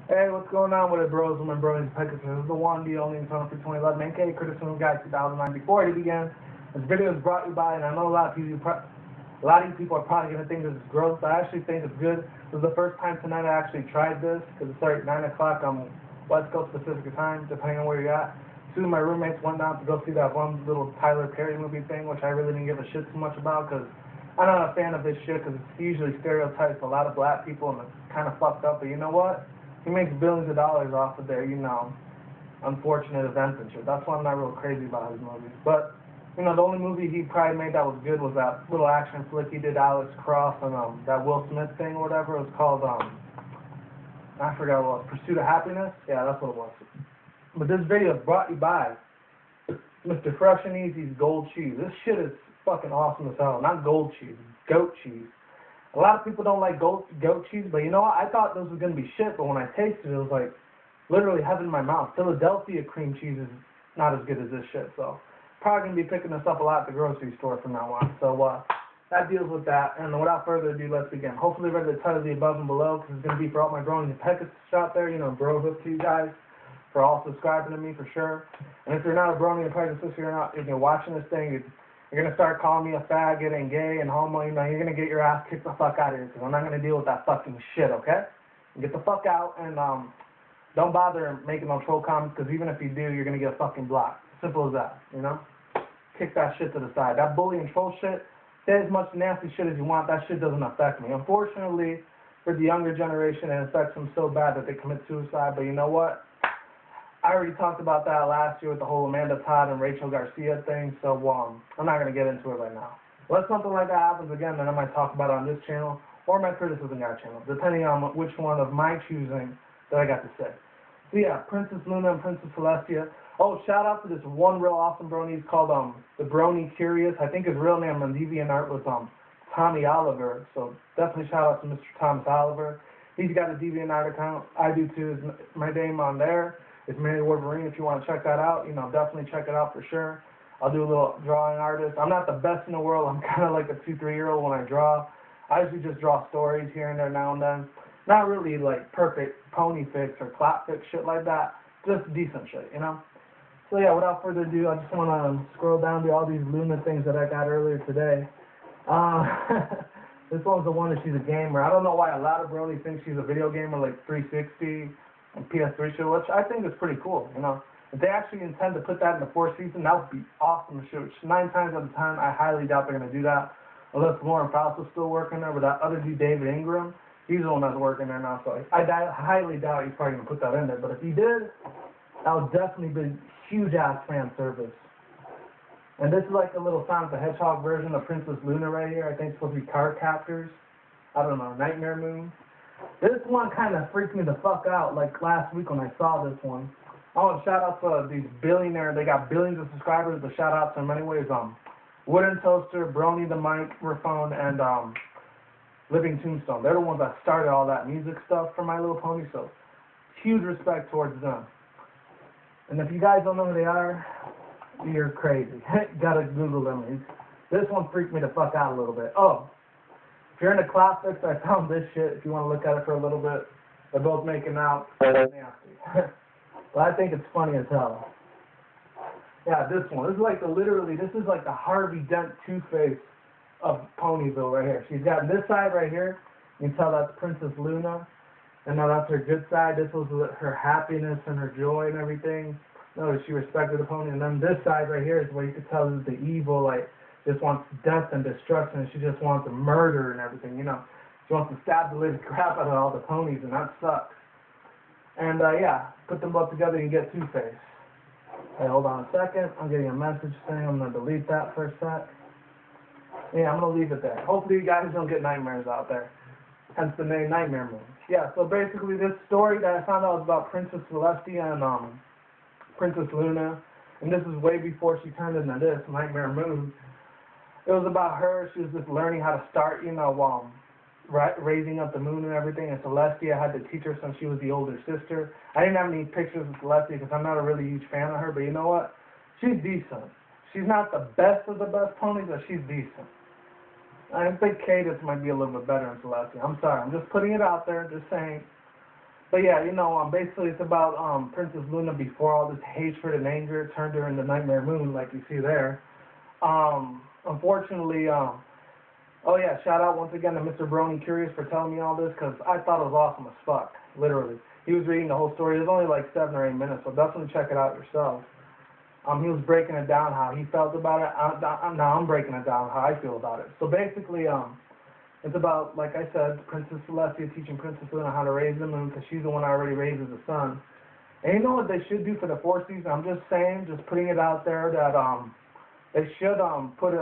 Hey, what's going on with it, bros? And my brothers, Peckers. This is the one, the only, in for 2011, aka Criticism Guy 2009. Before it began, this video is brought to you by, and I know a lot of you people are probably going to think this is gross, but I actually think it's good. This is the first time tonight I actually tried this, because it started at 9 o'clock on West Coast Pacific time, depending on where you're at. Two of my roommates went down to go see that one little Tyler Perry movie thing, which I really didn't give a shit too much about, because I'm not a fan of this shit, because it's usually stereotypes a lot of black people, and it's kind of fucked up, but you know what? He makes billions of dollars off of their, unfortunate events and shit. That's why I'm not real crazy about his movies. But, the only movie he probably made that was good was that little action flick he did, Alex Cross, and that Will Smith thing or whatever. It was called, I forgot what it was, Pursuit of Happiness? Yeah, that's what it was. But this video is brought to you by Mr. Fresh and Easy's Gold Cheese. This shit is fucking awesome as hell. Not gold cheese, goat cheese. A lot of people don't like goat cheese, but you know what? I thought this was going to be shit, but when I tasted it, it was like literally heaven in my mouth. Philadelphia cream cheese is not as good as this shit, so probably going to be picking this up a lot at the grocery store from now on. So that deals with that, and without further ado, let's begin. Hopefully read the title of the above and below, because it's going to be for all my bronies and peckers out there, bros up to you guys, for all subscribing to me for sure. And if you're not a brony and pecker sister, if you're watching this thing, you're going to start calling me a faggot and gay and homo, you're going to get your ass kicked the fuck out of here, because I'm not going to deal with that fucking shit, okay? Get the fuck out, and don't bother making no troll comments, because even if you do, you're going to get fucking blocked. Simple as that, Kick that shit to the side. That bully and troll shit, say as much nasty shit as you want, that shit doesn't affect me. Unfortunately, for the younger generation, it affects them so bad that they commit suicide, but you know what? I already talked about that last year with the whole Amanda Todd and Rachel Garcia thing, so I'm not going to get into it right now. Unless something like that happens again, then I might talk about it on this channel or my Criticism Guy channel, depending on which one of my choosing that I got to say. So yeah, Princess Luna and Princess Celestia. Oh, shout out to this one real awesome brony. He's called the Brony Curious. I think his real name on DeviantArt was Tommy Oliver, so definitely shout out to Mr. Thomas Oliver. He's got a DeviantArt account. I do too. My name on there. It's Mary Wolverine. If you want to check that out, definitely check it out for sure. I'll do a little drawing artist. I'm not the best in the world. I'm kind of like a 2-3-year-old when I draw. I usually just draw stories here and there now and then. Not really like perfect pony fix or clap fix shit like that. Just decent shit, So yeah, without further ado, I just want to scroll down to all these Luna things that I got earlier today. This one's the one that she's a gamer. I don't know why a lot of bronies think she's a video gamer, like 360 and PS3 shit, which I think is pretty cool, If they actually intend to put that in the 4th season, that would be awesome to shoot. 9 times out of 10, I highly doubt they're going to do that, unless Lauren Faust is still working there, but that other dude, David Ingram, he's the one that's working there now, so I highly doubt he's probably going to put that in there, but if he did, that would definitely be huge-ass fan service. And this is like a little Sonic the Hedgehog version of Princess Luna right here. I think it's supposed to be card captors. I don't know, Nightmare Moon. This one kind of freaked me the fuck out, like last week when I saw this one. I want to shout out to these billionaires. They got billions of subscribers, but shout out to them anyways. Wooden Toaster, Brony the Microphone, and Living Tombstone. They're the ones that started all that music stuff for My Little Pony, so huge respect towards them. And if you guys don't know who they are, you're crazy. Gotta Google them. This one freaked me the fuck out a little bit. Oh. If you're into classics, I found this shit. If you want to look at it for a little bit, they're both making out. Nasty. But I think it's funny as hell. Yeah, this one. This is like the Harvey Dent Two-Face of Ponyville right here. She's got this side right here. You can tell that's Princess Luna. And now that's her good side. This was her happiness and her joy and everything. Notice she respected the pony. And then this side right here is where you could tell is the evil, like, just wants death and destruction, and she just wants to murder and everything, She wants to stab the living crap out of all the ponies, and that sucks. And, yeah, put them both together, you get Two-Face. Hey, hold on a second. I'm getting a message saying I'm going to delete that for a sec. Yeah, I'm going to leave it there. Hopefully you guys don't get nightmares out there. Hence the name Nightmare Moon. Yeah, so basically this story that I found out was about Princess Celestia and Princess Luna, and this is way before she turned into this, Nightmare Moon. It was about her. She was just learning how to start, raising up the moon and everything. And Celestia had to teach her since she was the older sister. I didn't have any pictures of Celestia because I'm not a really huge fan of her. But you know what? She's decent. She's not the best of the best ponies, but she's decent. I think Cadence might be a little bit better than Celestia. I'm sorry. I'm just putting it out there. Just saying. But yeah, basically it's about Princess Luna before all this hatred and anger turned her into Nightmare Moon, like you see there. Unfortunately, oh yeah, shout out once again to Mr. Brony Curious for telling me all this, because I thought it was awesome as fuck, literally. He was reading the whole story. It was only like 7 or 8 minutes, so definitely check it out yourself. He was breaking it down how he felt about it. Now I'm breaking it down how I feel about it. So basically, it's about, like I said, Princess Celestia teaching Princess Luna how to raise the moon, because she's the one that already raises the sun. And you know what they should do for the 4th season? I'm just saying, just putting it out there, that they should put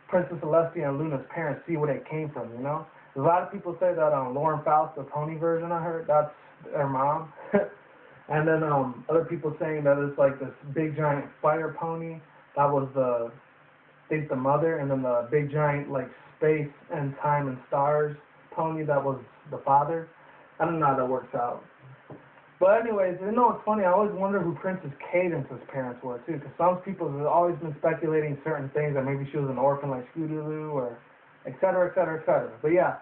Princess Celestia and Luna's parents see where they came from, A lot of people say that Lauren Faust, the pony version of her, that's their mom. And then other people saying that it's like this big giant fire pony, that was the mother, and then the big giant like space and time and stars pony, that was the father. I don't know how that works out. But anyways, it's funny, I always wonder who Princess Cadence's parents were too, because some people have always been speculating certain things, that maybe she was an orphan like Scootaloo, or et cetera, et cetera, et cetera. But yeah,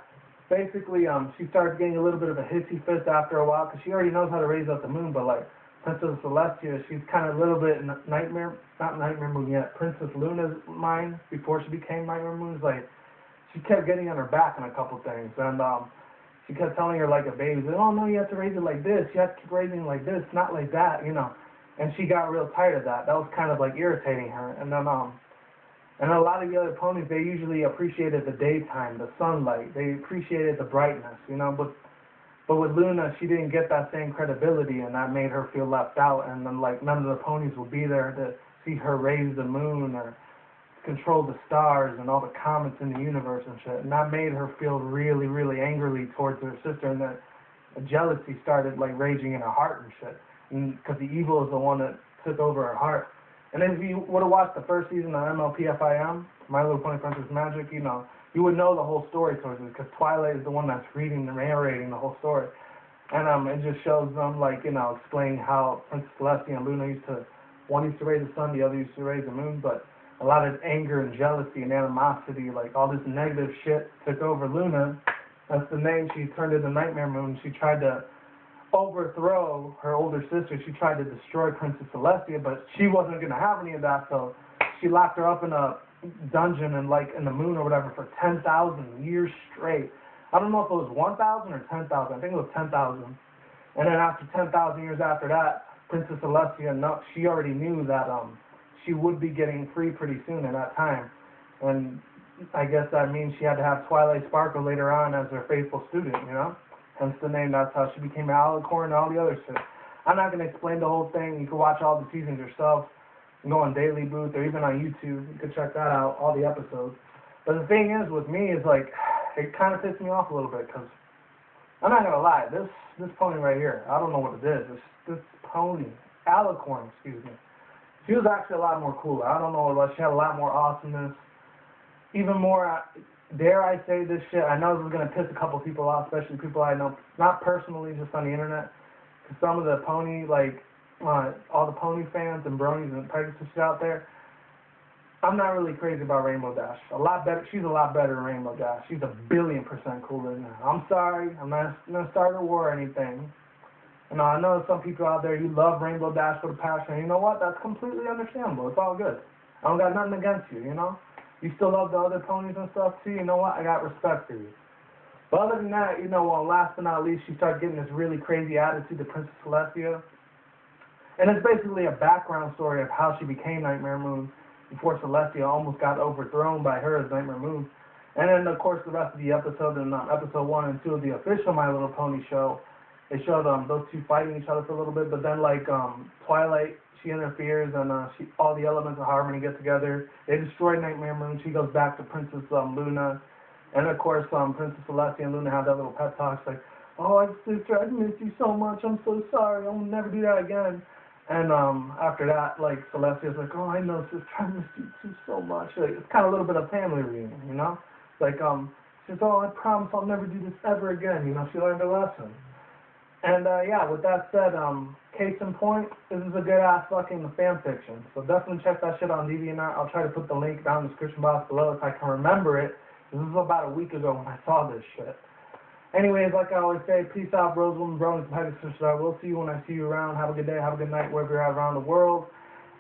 basically she starts getting a little bit of a hissy fit after a while, because she already knows how to raise up the moon, but like Princess Celestia, she's kind of a little bit not Nightmare Moon yet, Princess Luna's mind, before she became Nightmare Moon, is like, she kept getting on her back on a couple things, and she kept telling her like a baby, oh no, you have to raise it like this, you have to keep raising it like this, not like that, And she got real tired of that. That was kind of like irritating her. And then and a lot of the other ponies, they usually appreciated the daytime, the sunlight. They appreciated the brightness, But with Luna, she didn't get that same credibility, and that made her feel left out. And then like none of the ponies would be there to see her raise the moon or control the stars and all the comets in the universe and shit. And that made her feel really, really angrily towards her sister, and that jealousy started like raging in her heart and shit. Because the evil is the one that took over her heart. And if you would have watched the first season of MLP FIM, My Little Pony Princess Magic, you would know the whole story towards it, because Twilight is the one that's reading and narrating the whole story. And it just shows them, like, explaining how Princess Celestia and Luna one used to raise the sun, the other used to raise the moon, but a lot of anger and jealousy and animosity, like all this negative shit took over Luna. That's the name. She turned into Nightmare Moon. She tried to overthrow her older sister. She tried to destroy Princess Celestia, but she wasn't going to have any of that, so she locked her up in a dungeon in the moon or whatever for 10,000 years straight. I don't know if it was 1,000 or 10,000. I think it was 10,000. And then after 10,000 years after that, Princess Celestia, she already knew that she would be getting free pretty soon at that time. And I guess that means she had to have Twilight Sparkle later on as her faithful student, Hence the name. That's how she became Alicorn and all the other shit. I'm not going to explain the whole thing. You can watch all the seasons yourself. You can go on Daily Booth or even on YouTube. You can check that out, all the episodes. But the thing is, with me, is like, it kind of pissed me off a little bit, because I'm not going to lie. This pony right here, I don't know what it is. This pony, Alicorn, excuse me. She was actually a lot more cooler. I don't know what it was. She had a lot more awesomeness. Even more, dare I say this shit, I know this is going to piss a couple people off, especially people I know, not personally, just on the internet. Because some of the pony, all the pony fans and bronies and Pegasus out there, I'm not really crazy about Rainbow Dash. A lot better. She's a lot better than Rainbow Dash. She's 1,000,000,000% cooler than her. I'm sorry. I'm not going to start a war or anything. And I know some people out there, you love Rainbow Dash with a passion. You know what? That's completely understandable. It's all good. I don't got nothing against you, You still love the other ponies and stuff too. You know what? I got respect for you. But other than that, last but not least, she started getting this really crazy attitude to Princess Celestia. And it's basically a background story of how she became Nightmare Moon before Celestia almost got overthrown by her as Nightmare Moon. And then, of course, the rest of the episode, in episode 1 and 2 of the official My Little Pony show, they showed those two fighting each other for a little bit. But then, Twilight, she interferes, and all the elements of harmony get together. They destroy Nightmare Moon. She goes back to Princess Luna. And, of course, Princess Celestia and Luna have that little pep talk. It's like, oh, sister, I miss you so much. I'm so sorry. I will never do that again. And after that, Celestia's like, oh, I know, sister, I miss you too so much. It's kind of a little bit of family reunion, It's like, she says, oh, I promise I'll never do this ever again. She learned a lesson. And, yeah, with that said, case in point, this is a good-ass fucking fan fiction. So definitely check that shit on DeviantArt. I'll try to put the link down in the description box below if I can remember it. This was about a week ago when I saw this shit. Anyways, like I always say, peace out, bros, women, bros, and Pegasus. We'll see you when I see you around. Have a good day, have a good night, wherever you're at around the world.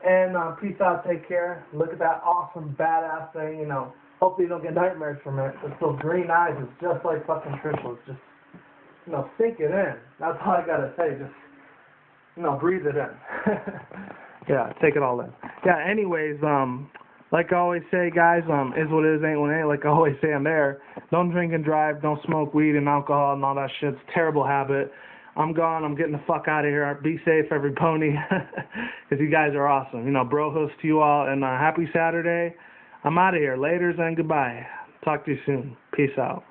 And peace out, take care. Look at that awesome, badass thing, you know. Hopefully you don't get nightmares from it. It's those green eyes. It's just like fucking Trishul's. Just, you know, sink it in. That's all I gotta say. Just, you know, breathe it in. Yeah, take it all in. Yeah, anyways, like I always say, guys, is what it is, ain't what it ain't. Like I always say, I'm there. Don't drink and drive. Don't smoke weed and alcohol and all that shit. It's a terrible habit. I'm gone. I'm getting the fuck out of here. Be safe, every pony, because you guys are awesome. You know, bro host to you all, and happy Saturday. I'm out of here. Laters and goodbye. Talk to you soon. Peace out.